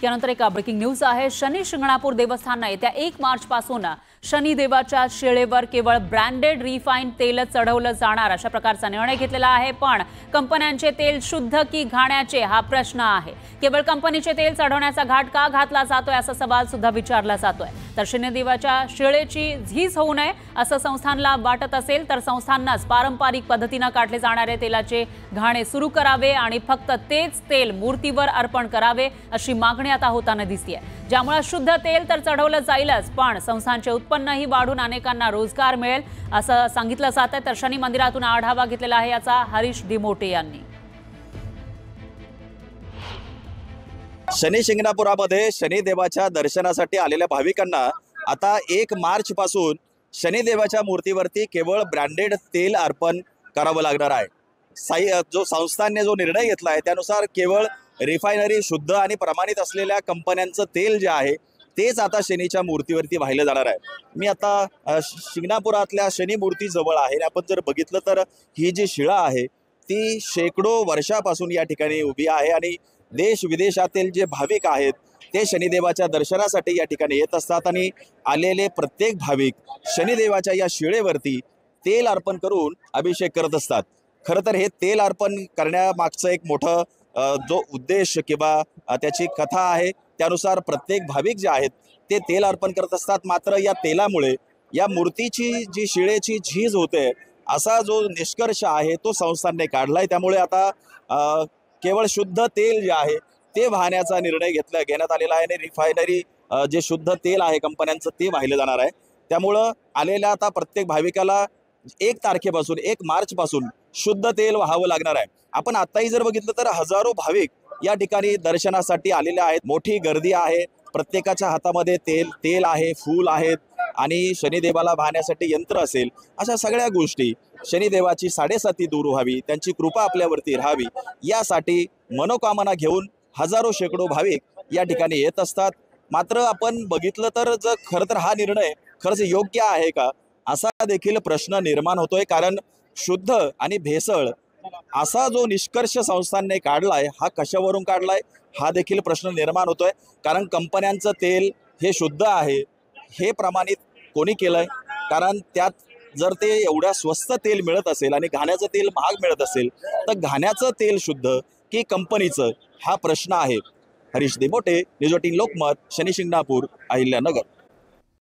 यानंतर एक breaking news आहे। शनी शिंगणापूर देवस्थान येत्या 1 मार्च पासून शनिदेवाच्या शिळेवर केवळ ब्रँडेड रिफाईन तेल चढवलं जाणार अशा प्रकारचा निर्णय घेतलेला आहे। पण कंपन्यांचे तेल शुद्ध की घाण्याचे हा प्रश्न आहे। केवळ कंपनीचे तेल चढवण्याचा घाट का घातला जातोय असा सवाल सुद्धा विचारला जातोय। तर शनिदेवाच्या शिळेची झीज होऊ नये असं संस्थांना वाटत असेल तर संस्थांनाच पारंपरिक पद्धतीने काढले जाणारे तेलाचे घाणे सुरू करावे आणि फक्त तेच तेल मूर्तीवर अर्पण करावे अशी मागणी आता होताना दिसते। ज्यामुळे शुद्ध तेल तर चढवलं जाईलच पण संस्थांचे उत्पन्नही वाढून अनेकांना रोजगार मिळेल असं सांगितलं जात आहे। तर शनी मंदिरातून आढावा घेतलेला आहे याचा हरीश दिमोटे यांनी। शनी शिंगणापुरामध्ये शनिदेवाच्या दर्शनासाठी आलेल्या भाविकांना आता 1 मार्च पासून शनिदेवाच्या मूर्तीवरती केवळ ब्रँडेड तेल अर्पण करावं लागणार आहे। जो संस्थांनी जो निर्णय घेतला आहे त्यानुसार केवळ रिफायनरी शुद्ध आणि प्रमाणित असलेल्या कंपन्यांचं तेल जे आहे तेच आता शनीच्या मूर्तीवरती वाहिलं जाणार आहे। मी आता शिंगणापुरातल्या शनी मूर्ती जवळ आहे। आपण जर बघितलं तर ही जी शिळा आहे ती शेकडो वर्षापासून या ठिकाणी उभी आहे आणि देश विदेशातील जे भाविक आहेत ते शनिदेवाच्या दर्शनासाठी या ठिकाणी येत असतात आणि आलेले प्रत्येक भाविक शनिदेवाच्या या शिळेवरती तेल अर्पण करून अभिषेक करत असतात। खरं तर हे तेल अर्पण करण्यामागचं एक मोठं जो उद्देश किंवा त्याची कथा आहे त्यानुसार प्रत्येक भाविक जे आहेत ते तेल अर्पण करत असतात। मात्र या तेलामुळे या मूर्तीची जी शिळेची झीज होते असा जो निष्कर्ष आहे तो संस्थांनी काढलाय। त्यामुळे आता केवळ शुद्ध तेल जे आहे ते वाहण्याचा निर्णय घेण्यात आलेला आहे आणि रिफायनरी जे शुद्ध तेल आहे कंपन्यांचं ते वाहिलं जाणार आहे। त्यामुळं आलेल्या आता प्रत्येक भाविकाला 1 तारखेपासून 1 मार्च पासून शुद्ध तेल वाहावं लागणार आहे। आपण आताही जर बघितलं तर हजारो भाविक या ठिकाणी दर्शनासाठी आलेले आहेत। मोठी गर्दी आहे। प्रत्येकाच्या हातामध्ये तेल आहे, फूल आहेत आणि शनिदेवाला वाहण्यासाठी यंत्र असेल। अशा सगळ्या गोष्टी शनिदेवाची साडेसाती दूर व्हावी, त्यांची कृपा आपल्यावरती राहावी यासाठी मनोकामना घेऊन हजारो शेकडो भाविक या ठिकाणी येत असतात। मात्र आपण बघितलं तर खरं तर हा निर्णय खरंच योग्य आहे का असा देखील प्रश्न निर्माण होतोय। कारण शुद्ध आणि भेसळ असा जो निष्कर्ष संस्थांनी काढलाय हा कशावरून काढलाय हा देखील प्रश्न निर्माण होतोय। कारण कंपन्यांचं तेल हे शुद्ध आहे हे प्रमाणित कोणी केलंय? कारण त्यात जर ते एवढ्या स्वस्त तेल मिळत असेल आणि घाण्याचं तेल महाग मिळत असेल तर घाण्याचं तेल शुद्ध की कंपनीचं हा प्रश्न आहे। हरीश दिमोटे, न्यूज 18 लोकमत, शनी शिंगणापूर, अहिल्यानगर।